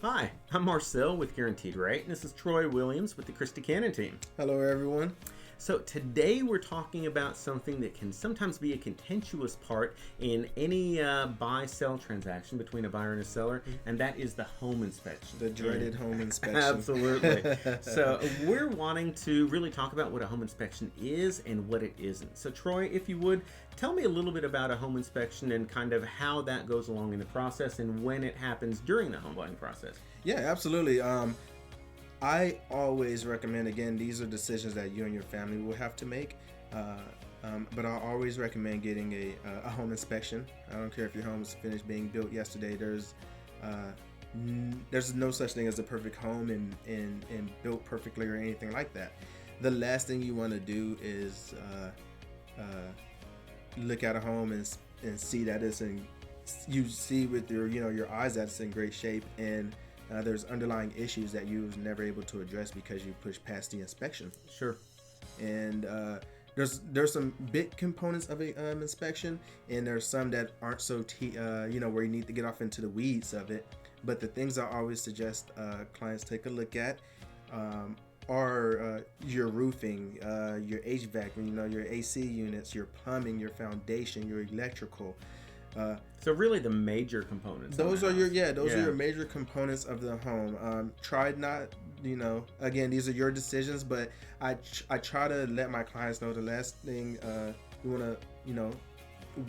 Hi, I'm Marcel with Guaranteed Rate, and this is Troy Willaims with the Christie Cannon team. Hello, everyone. So today we're talking about something that can sometimes be a contentious part in any buy-sell transaction between a buyer and a seller, and that is the home inspection. The dreaded home inspection. Absolutely. So we're wanting to really talk about what a home inspection is and what it isn't. So Troy, if you would, tell me a little bit about a home inspection and kind of how that goes along in the process and when it happens during the home buying process. Yeah, absolutely. I always recommend, again, these are decisions that you and your family will have to make, but I always recommend getting a home inspection. I don't care if your home is finished being built yesterday. There's no such thing as a perfect home and built perfectly or anything like that. The last thing you want to do is look at a home and see that you see with your eyes that it's in great shape, and there's underlying issues that you was never able to address because you pushed past the inspection. Sure. And there's some big components of a inspection, and there's some that aren't so where you need to get off into the weeds of it. But the things I always suggest clients take a look at are your roofing, your HVAC, your AC units, your plumbing, your foundation, your electrical. So really the major components. Those are your major components of the home. Try not, again, these are your decisions, but I try to let my clients know the last thing we want to,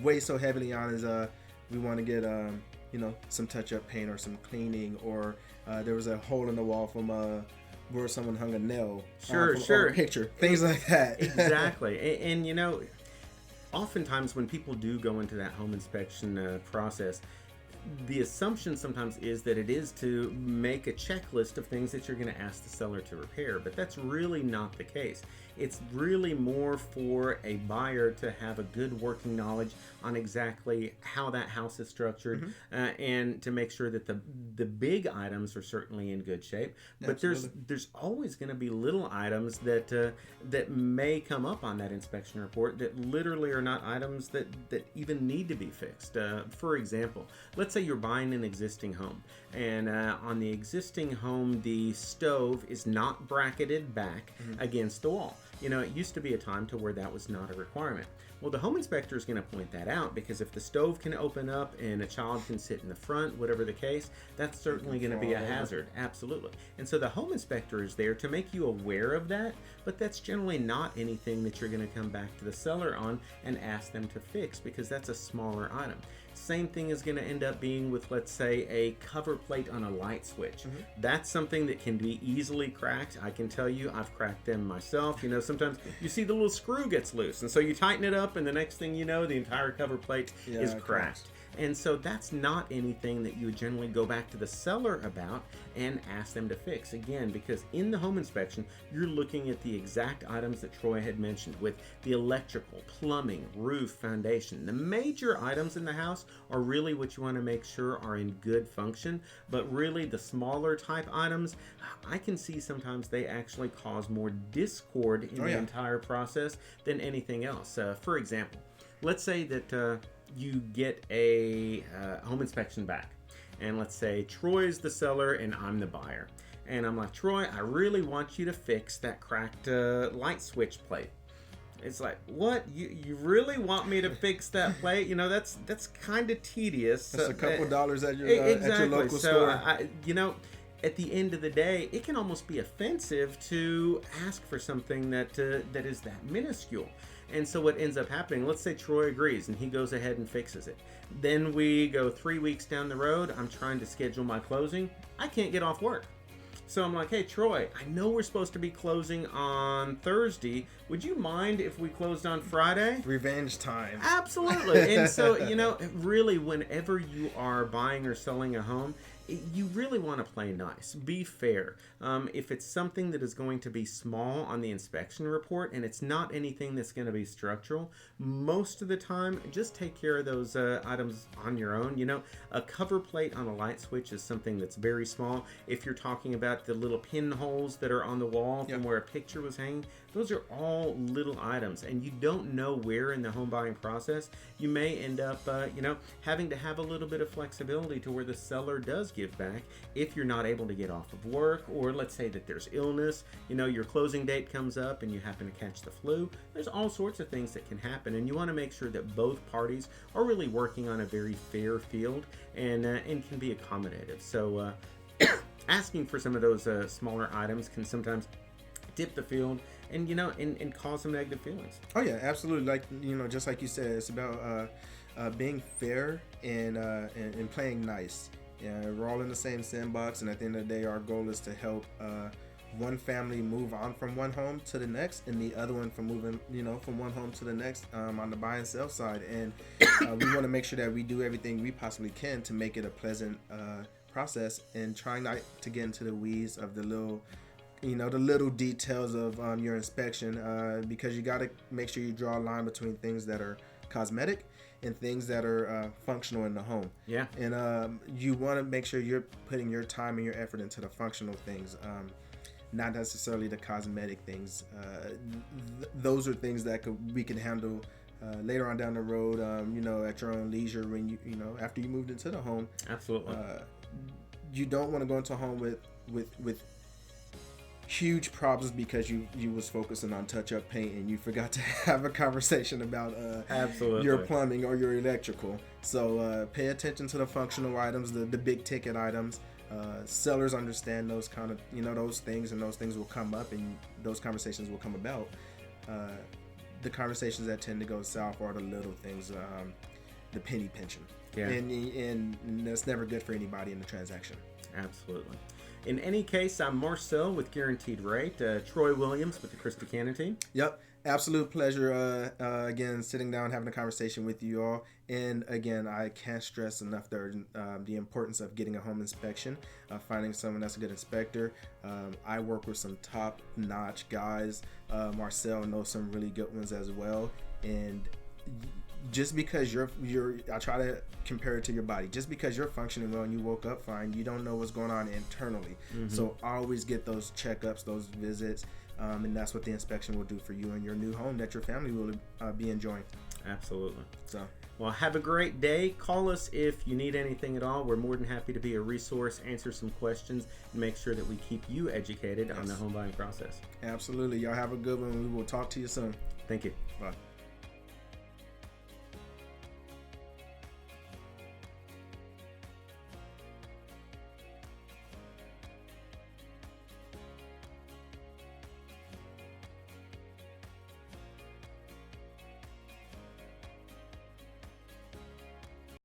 weigh so heavily on is we want to get, some touch-up paint or some cleaning, or there was a hole in the wall from where someone hung a nail. Sure. Or a picture, things like that. Exactly. And oftentimes when people do go into that home inspection process, the assumption sometimes is that it is to make a checklist of things that you're going to ask the seller to repair, but that's really not the case. It's really more for a buyer to have a good working knowledge on exactly how that house is structured, and to make sure that the big items are certainly in good shape. But Absolutely. there's always going to be little items that may come up on that inspection report that literally are not items that even need to be fixed. For example, let's say you're buying an existing home, and on the existing home the stove is not bracketed back against the wall. It used to be a time to where that was not a requirement. Well, the home inspector is going to point that out, because if the stove can open up and a child can sit in the front, whatever the case, that's certainly going to be a hazard. Absolutely. And so the home inspector is there to make you aware of that, but that's generally not anything that you're going to come back to the seller on and ask them to fix, because that's a smaller item. Same thing is going to end up being with, let's say, a cover plate on a light switch. That's something that can be easily cracked. I can tell you, I've cracked them myself. Sometimes you see the little screw gets loose, and so you tighten it up, and the next thing you know, the entire cover plate is cracked. And so that's not anything that you would generally go back to the seller about and ask them to fix. Again, because in the home inspection, you're looking at the exact items that Troy had mentioned, with the electrical, plumbing, roof, foundation. The major items in the house are really what you want to make sure are in good function, but really the smaller type items, I can see sometimes they actually cause more discord in the entire process than anything else. For example, let's say that you get a home inspection back, and let's say Troy's the seller and I'm the buyer, and I'm like, Troy, I really want you to fix that cracked light switch plate. It's like, what? You really want me to fix that plate? That's kind of tedious. That's a couple dollars at your local store. At the end of the day, it can almost be offensive to ask for something that is that minuscule. And so what ends up happening, let's say Troy agrees and he goes ahead and fixes it. Then we go 3 weeks down the road. I'm trying to schedule my closing. I can't get off work. So I'm like, hey, Troy, I know we're supposed to be closing on Thursday. Would you mind if we closed on Friday? Revenge time. Absolutely. And so, really, whenever you are buying or selling a home, you really want to play nice. Be fair. If it's something that is going to be small on the inspection report and it's not anything that's going to be structural, most of the time, just take care of those items on your own. A cover plate on a light switch is something that's very small. If you're talking about the little pinholes that are on the wall from where a picture was hanging, those are all little items, and you don't know where in the home buying process you may end up, having to have a little bit of flexibility to where the seller does give back if you're not able to get off of work, or let's say that there's illness, your closing date comes up and you happen to catch the flu. There's all sorts of things that can happen, and you want to make sure that both parties are really working on a very fair field and can be accommodative. So asking for some of those smaller items can sometimes dip the field and cause some negative feelings. Oh yeah, absolutely. Like, just like you said, it's about being fair and playing nice. Yeah, we're all in the same sandbox, and at the end of the day, our goal is to help one family move on from one home to the next, and the other one from moving, from one home to the next on the buy and sell side. And we want to make sure that we do everything we possibly can to make it a pleasant process, and trying not to get into the weeds of the little details of your inspection, because you got to make sure you draw a line between things that are cosmetic and things that are functional in the home. Yeah. And you want to make sure you're putting your time and your effort into the functional things, not necessarily the cosmetic things. Those are things that we can handle later on down the road, at your own leisure, when after you moved into the home. Absolutely. You don't want to go into a home with huge problems because you was focusing on touch-up paint and you forgot to have a conversation about Absolutely. your plumbing or your electrical. So pay attention to the functional items, the big ticket items. Sellers understand those kind of those things, and those things will come up and those conversations will come about. The conversations that tend to go south are the little things, the penny pinching. Yeah. And that's never good for anybody in the transaction. Absolutely. In any case, I'm Marcel with Guaranteed Rate. Troy Willaims with the Christiana team. Yep. Absolute pleasure, again, sitting down, having a conversation with you all. And again, I can't stress enough the importance of getting a home inspection, finding someone that's a good inspector. I work with some top-notch guys. Marcel knows some really good ones as well. And just because I try to compare it to your body. Just because you're functioning well and you woke up fine, you don't know what's going on internally. Mm-hmm. So always get those checkups, those visits, and that's what the inspection will do for you and your new home that your family will be enjoying. Absolutely. So, well, have a great day. Call us if you need anything at all. We're more than happy to be a resource, answer some questions, and make sure that we keep you educated on the home buying process. Absolutely. Y'all have a good one. We will talk to you soon. Thank you. Bye.